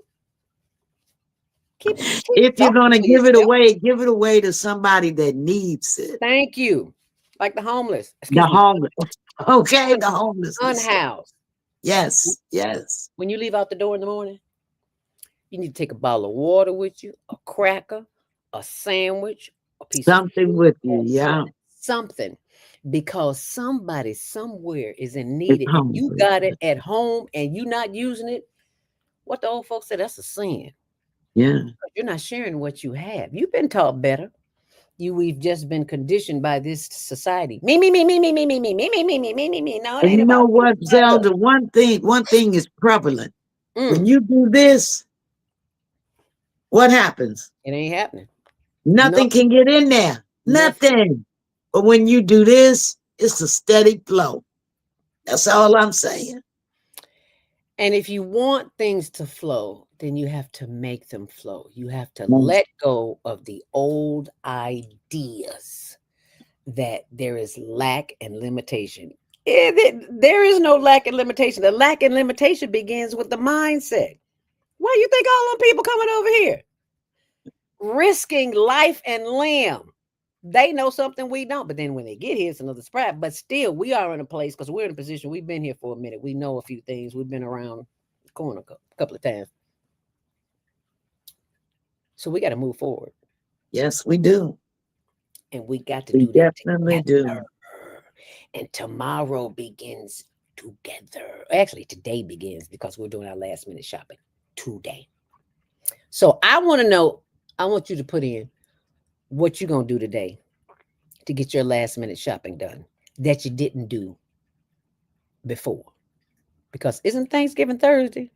Keep If you're going to talking give yourself. it away to somebody that needs it. Thank you. Like the homeless. The Excuse me. homeless. Okay, the homeless. Unhoused. Yes, yes. When you leave out the door in the morning, you need to take a bottle of water with you, a cracker, a sandwich, a piece Something of with fruit, you, yeah. something. Because somebody somewhere is in It's need. If you hungry. got it at home and you're not using it, what the old folks said, that's a sin. Yeah. You're not sharing what you have. You've been taught better. We've just been conditioned by this society. Me, me, me, me, me, me, me, me, me, me, me, me, me, me, me. No, it And ain't you know about me. what, It's about us. Zelda? One thing is prevalent. When Mm, you do this, what happens? it ain't happening. Nothing Nothing. can get in there. Nothing. Nothing. But when you do this, it's a steady flow. That's all I'm saying. And if you want things to flow, then you have to make them flow. You have to Yes. let go of the old ideas that there is lack and limitation. There is no lack and limitation. The lack and limitation begins with the mindset. Why you think all them people coming over here? Risking life and limb. They know something we don't, but then when they get here, it's another surprise. But still, we are in a place because we're in a position. We've been here for a minute. We know a few things. We've been around the corner a couple of times. So we got to move forward. Yes, we do. And we got to We do that definitely together. do. And tomorrow begins together. Actually, today begins because we're doing our last minute shopping today. So I want to know, I want you to put in what you're going to do today to get your last minute shopping done that you didn't do before. Because isn't Thanksgiving Thursday?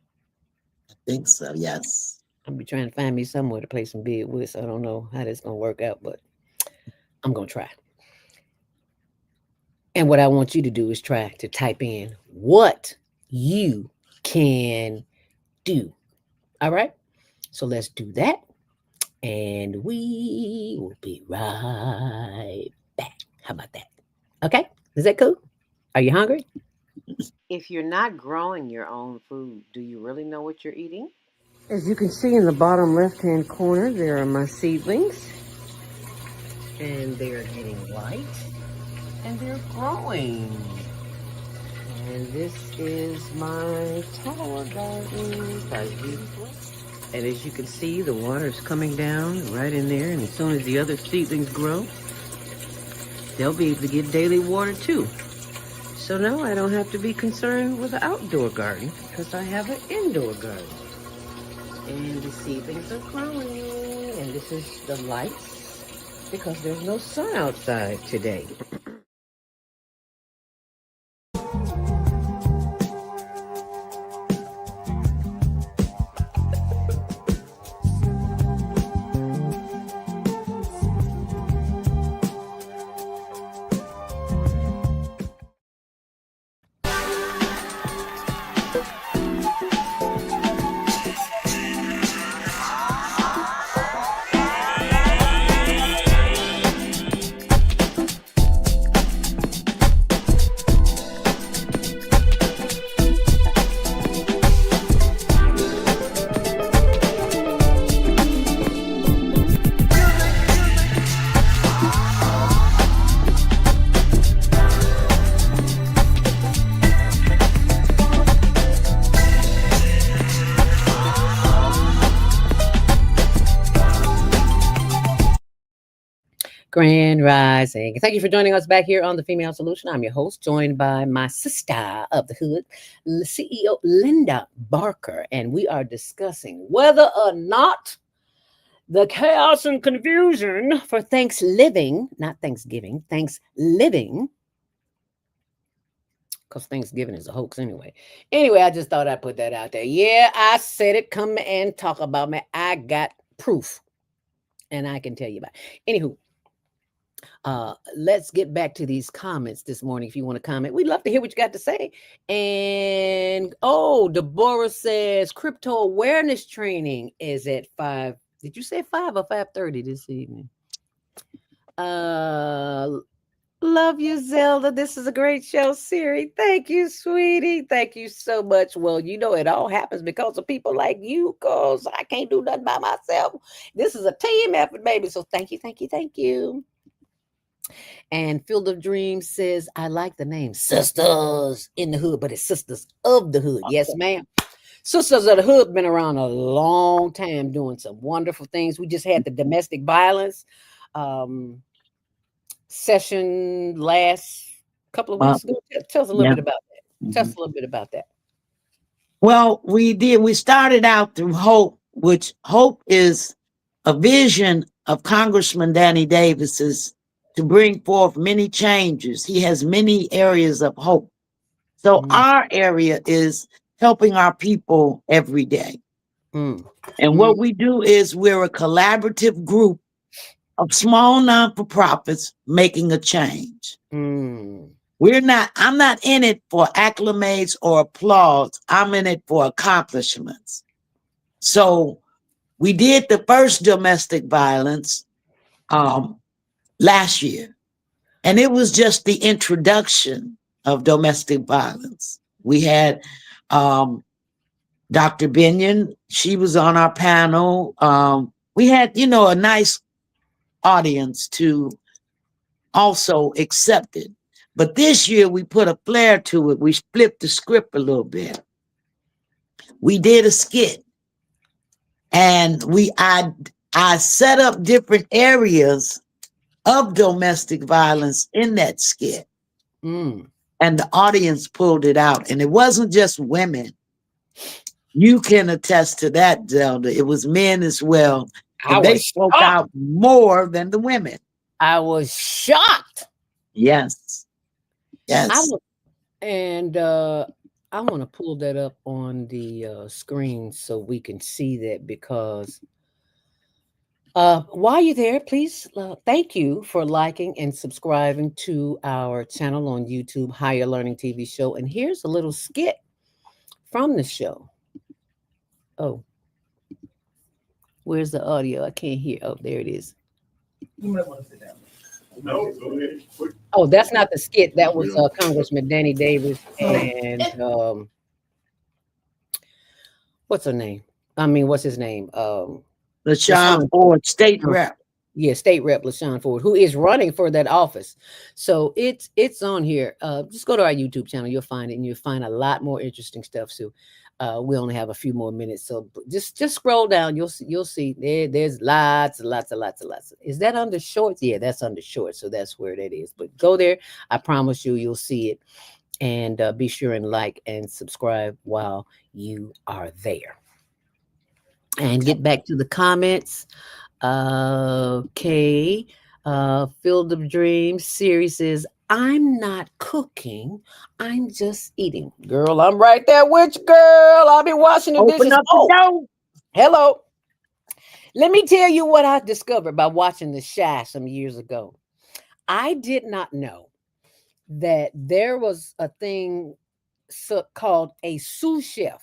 I think so, yes. I'm be trying to find me somewhere to play some bid with. So I don't know how that's gonna work out, but I'm gonna try. And what I want you to do is try to type in what you can do. All right. So let's do that. And we will be right back. How about that? Okay. Is that cool? Are you hungry? If you're not growing your own food, do you really know what you're eating? As you can see in the bottom left hand corner, there are my seedlings, and they're getting light and they're growing. And this is my tower garden by usual. And as you can see, the water is coming down right in there. And as soon as the other seedlings grow, they'll be able to get daily water too. So now I don't have to be concerned with the outdoor garden because I have an indoor garden. And the seedlings are growing. And this is the lights because there's no sun outside today. Grand Rising. Thank you for joining us back here on The Female Solution. I'm your host, joined by my sister of the hood, CEO Linda Barker, and we are discussing whether or not the chaos and confusion for ThanksLiving, not Thanksgiving, ThanksLiving, because Thanksgiving is a hoax anyway. Anyway, I just thought I'd put that out there. Yeah, I said it. Come and talk about me. I got proof, and I can tell you about it. Anywho, let's get back to these comments this morning. If you want to comment, we'd love to hear what you got to say. And oh, Deborah says crypto awareness training is at 5. Did you say 5 or 5:30 this evening? Love you, Zelda. This is a great show, Siri. Thank you, sweetie. Thank you so much. Well, you know, it all happens because of people like you, because I can't do nothing by myself. This is a team effort, baby. So thank you, thank you, thank you. And Field of Dreams says, I like the name Sisters in the Hood, but it's Sisters of the Hood. Yes, ma'am. Sisters of the Hood been around a long time doing some wonderful things. We just had the domestic violence session last couple of weeks ago. Tell us a little Yeah. bit about that. Tell us a little bit about that. Well, we did. We started out through hope, which hope is a vision of Congressman Danny Davis's to bring forth many changes. He has many areas of hope. So our area is helping our people every day. And what we do is we're a collaborative group of small non-for-profits making a change. I'm not in it for acclimates or applause. I'm in it for accomplishments. So we did the first domestic violence last year, and it was just the introduction of domestic violence. We had Dr. Binion, she was on our panel. We had, a nice audience to also accept it. But this year we put a flair to it. We flipped the script a little bit. We did a skit, and I set up different areas of domestic violence in that skit. Mm. And the audience pulled it out. And it wasn't just women. You can attest to that, Zelda. It was men as well. I And they was spoke shocked. out more than the women. I was shocked. Yes. I Yes. was, and I want to pull that up on the screen so we can see that because while you're there, please thank you for liking and subscribing to our channel on YouTube, Higher Learning TV Show. And here's a little skit from the show. Oh, where's the audio? I can't hear. Oh, there it is. You might want to sit down. No, go ahead. Oh, that's not the skit. That was Congressman Danny Davis and what's her name? I mean, what's his name? LaShawn Ford, state rep. Yeah, State Rep LaShawn Ford, who is running for that office. So it's on here. Just go to our YouTube channel. You'll find it, and you'll find a lot more interesting stuff. So we only have a few more minutes. So just scroll down. You'll see there's lots and lots and lots and lots. Is that under shorts? Yeah, that's under shorts. So that's where that is. But go there. I promise you'll see it. And be sure and like and subscribe while you are there. And get back to the comments. Okay. Field of Dreams series says, I'm not cooking. I'm just eating. Girl, I'm right there with you, girl. I'll be washing the Open dishes. up the door. Hello. Let me tell you what I discovered by watching The Chi some years ago. I did not know that there was a thing called a sous chef.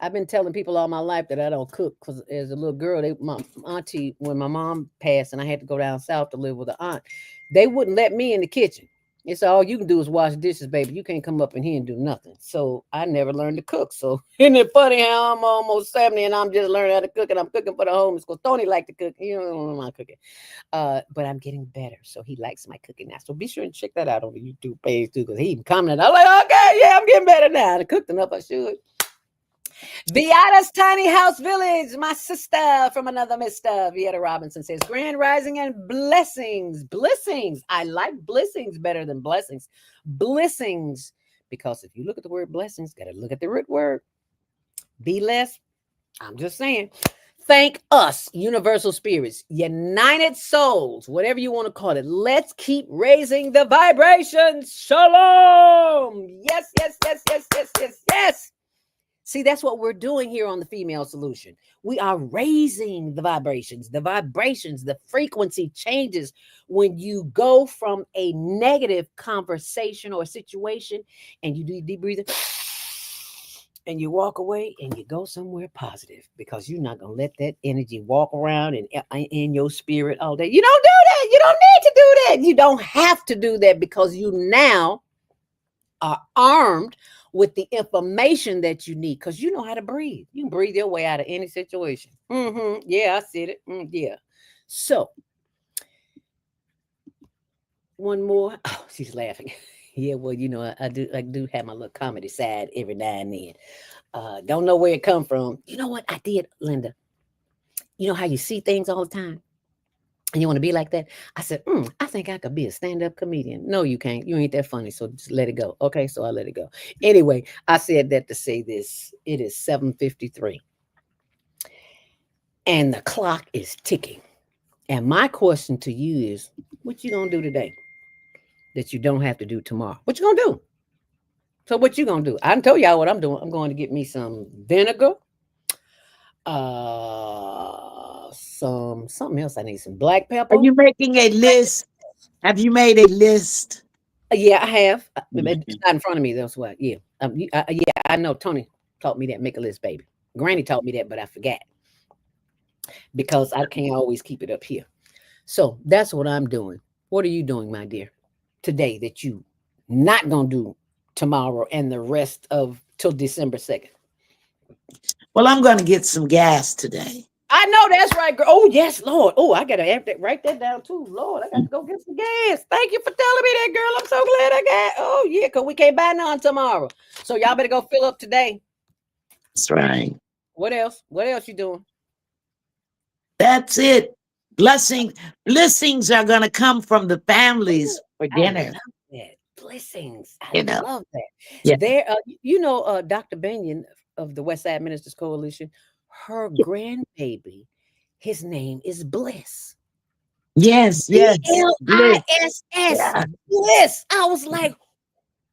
I've been telling people all my life that I don't cook because as a little girl, my auntie, when my mom passed and I had to go down south to live with an aunt, they wouldn't let me in the kitchen. It's all you can do is wash dishes, baby. You can't come up in here and do nothing. So I never learned to cook. So isn't it funny how I'm almost 70 and I'm just learning how to cook and I'm cooking for the homeless because Tony liked to cook. You don't know my cooking. But I'm getting better. So he likes my cooking now. So be sure and check that out on the YouTube page too because he even commented. I'm like, okay, yeah, I'm getting better now. I cooked enough I should. Vieta's Tiny House Village, my sister from another Mr. Vieta Robinson says, Grand Rising and blessings. Blessings. I like blessings better than blessings. Blessings. Because if you look at the word blessings, got to look at the root word. Be less. I'm just saying. Thank us, universal spirits, united souls, whatever you want to call it. Let's keep raising the vibrations. Shalom. Yes, yes, yes, yes, yes, yes, yes. See, that's what we're doing here on the Female Solution. We are raising the vibrations. The frequency changes when you go from a negative conversation or situation and you do deep breathing and you walk away and you go somewhere positive because you're not going to let that energy walk around in your spirit all day. You don't do that. You don't need to do that. You don't have to do that because you now are armed with the information that you need because you know how to breathe. You can breathe your way out of any situation. Yeah, I said it. Yeah. So, one more. Oh, she's laughing. Yeah, well, you know, I do have my little comedy side every now and then. Don't know where it come from. You know what I did, Linda? You know how you see things all the time? And you want to be like that? I said, I think I could be a stand-up comedian. No, you can't. You ain't that funny. So just let it go. Okay, so I let it go. Anyway, I said that to say this. It is 7:53. And the clock is ticking. And my question to you is, what you gonna do today that you don't have to do tomorrow? What you gonna do? So what you gonna do? I can tell y'all what I'm doing. I'm going to get me some vinegar. Something else. I need some black pepper. Are you making a list? Have you made a list? Yeah, I have. It's not in front of me. That's what. Yeah. Yeah, I know. Tony taught me that. Make a list, baby. Granny taught me that, but I forgot because I can't always keep it up here. So that's what I'm doing. What are you doing, my dear, today that you not gonna do tomorrow and the rest of till December 2nd? Well, I'm going to get some gas today. I know that's right, girl. Oh, yes, Lord. Oh, I gotta write that down too. Lord, I got to go get some gas. Thank you for telling me that, girl. I'm so glad I got. Oh, yeah, because we can't buy none tomorrow. So y'all better go fill up today. That's right. What else? What else you doing? That's it. Blessings are going to come from the families for I dinner. love that. Blessings. I You know, love that. yeah, There, Dr. Benyon of the West Side Ministers Coalition, her grandbaby, his name is Bliss. yes, yes, bliss. Bliss. Yeah, Bliss. I was like,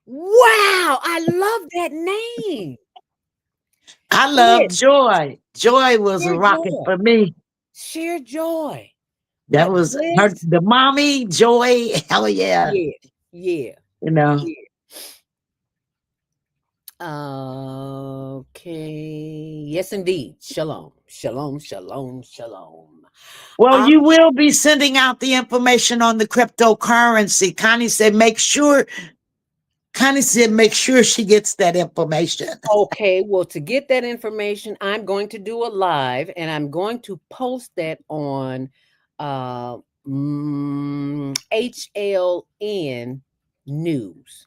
wow, I love that name. I love Bliss. Joy. Joy was a Sheer rocket joy. for me. Sheer joy. That But was her, Bliss, the mommy Joy. Hell yeah, yeah, yeah, you know. yeah. Okay. Yes, indeed. Shalom. Shalom. Shalom. Shalom. Well, I, you will be sending out the information on the cryptocurrency. Connie said make sure she gets that information. okay. Well, to get that information, I'm going to do a live and I'm going to post that on uh, HLN News.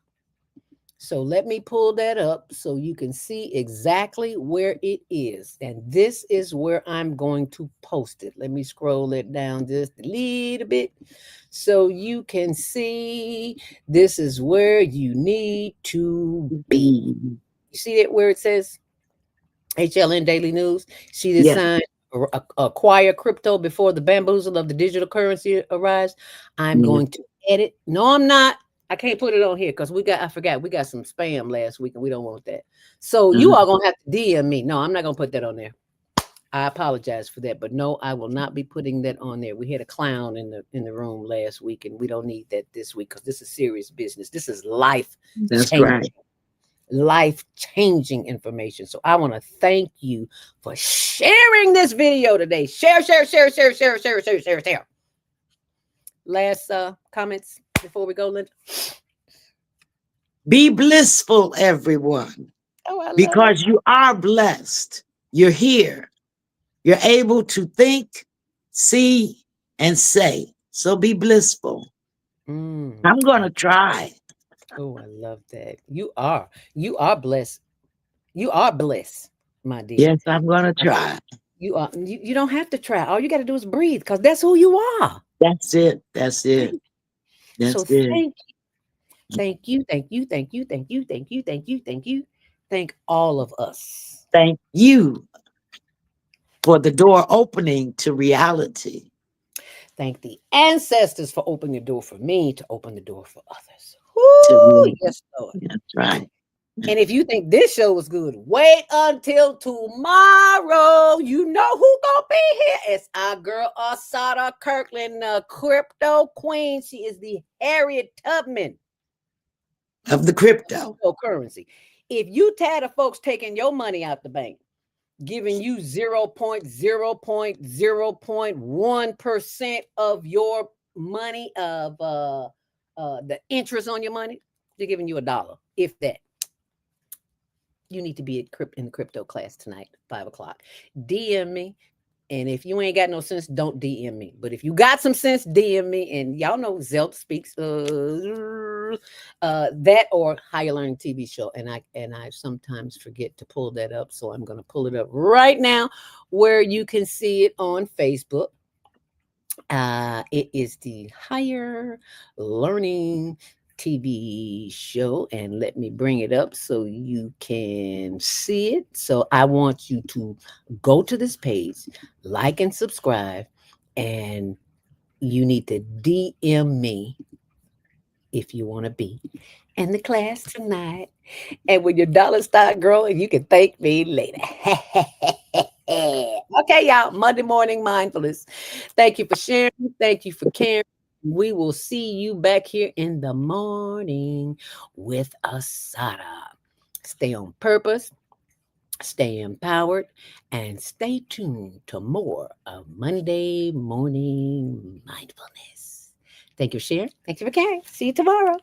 So let me pull that up so you can see exactly where it is. And this is where I'm going to post it. Let me scroll it down just a little bit so you can see this is where you need to be. You see it where it says HLN Daily News? See this Yeah. sign? Acquire crypto before the bamboozle of the digital currency arrives. I'm Yeah. going to edit. No, I'm not. I can't put it on here because I forgot we got some spam last week and we don't want that. So you are gonna have to DM me. No, I'm not gonna put that on there. I apologize for that, but no, I will not be putting that on there. We had a clown in the room last week, and we don't need that this week because this is serious business. This is life That's changing, right. life-changing information. So I want to thank you for sharing this video today. Share, share, share, share, share, share, share, share, share. Last comments before we go, Linda. Be blissful, everyone, Oh, I love it. because you are blessed. You're here. You're able to think, see, and say. So be blissful. I'm going to try. Oh, I love that. You are blessed. You are blessed, my dear. Yes, I'm going to try. You are. You don't have to try. All you got to do is breathe, because that's who you are. That's it. That's it. That's So it. thank you, thank you, thank you, thank you, thank you, thank you, thank you, thank all of us. Thank you for the door opening to reality. Thank the ancestors for opening the door for me to open the door for others. Woo, yes, Lord. That's right. And if you think this show was good, wait until tomorrow. You know who gonna be here? It's our girl Asada Kirkland, the crypto queen. She is the Harriet Tubman Of the cryptocurrency. If you tired of folks taking your money out the bank, giving you 0.0.0.1% of your money of the interest on your money, they're giving you $1, if that. You need to be in the crypto class tonight, 5:00. DM me. And if you ain't got no sense, don't DM me. But if you got some sense, DM me. And y'all know Zelt speaks that or Higher Learning TV show. And I sometimes forget to pull that up. So I'm going to pull it up right now where you can see it on Facebook. It is the Higher Learning TV show, and let me bring it up so you can see it. So I want you to go to this page, like and subscribe, and you need to DM me if you want to be in the class tonight. And when your dollars start growing, you can thank me later. Okay, y'all. Monday morning mindfulness. Thank you for sharing. Thank you for caring. We will see you back here in the morning with Asada. Stay on purpose, stay empowered, and stay tuned to more of Monday morning mindfulness. Thank you for sharing. Thank you for caring. See you tomorrow.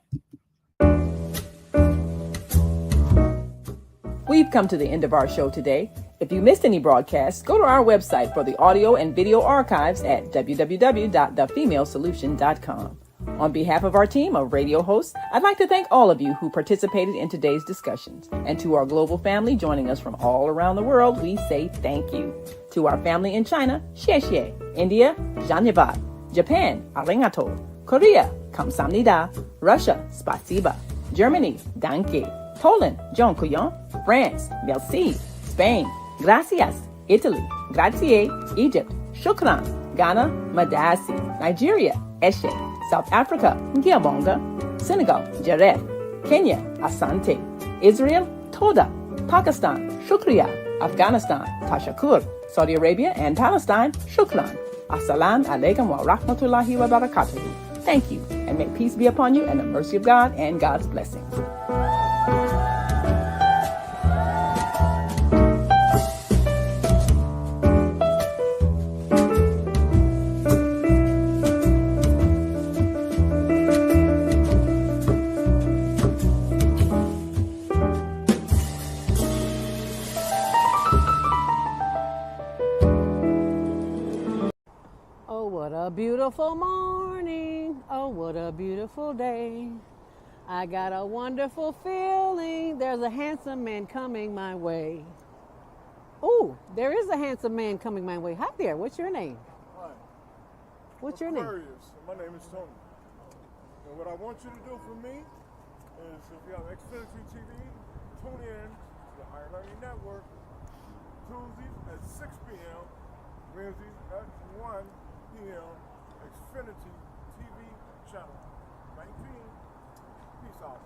We've come to the end of our show today. If you missed any broadcasts, go to our website for the audio and video archives at www.thefemalesolution.com. On behalf of our team of radio hosts, I'd like to thank all of you who participated in today's discussions. And to our global family joining us from all around the world, we say thank you. To our family in China, xie xie. India, Dhanyavad. Japan, arigato. Korea, kamsamnida. Russia, spasiba. Germany, danke. Poland, dziękuję. France, merci. Spain, gracias. Italy, grazie. Egypt, shukran. Ghana, madasi. Nigeria, eshe. South Africa, ngiabonga. Senegal, jaref. Kenya, asante. Israel, toda. Pakistan, shukriya. Afghanistan, tashakur. Saudi Arabia and Palestine, shukran. Assalamu alaikum wa rahmatullahi wa barakatuhu. Thank you, and may peace be upon you and the mercy of God and God's blessings. Oh, what a beautiful morning. Oh, what a beautiful day. I got a wonderful feeling. There's a handsome man coming my way. Oh, there is a handsome man coming my way. Hi there. What's your name? Hi. What's your name? Aquarius. My name is Tony. And what I want you to do for me is if you have Xfinity TV, tune in to the Higher Learning Network Tuesdays at 6 p.m., Wednesdays at 1 p.m., Xfinity TV channel 19. Peace out.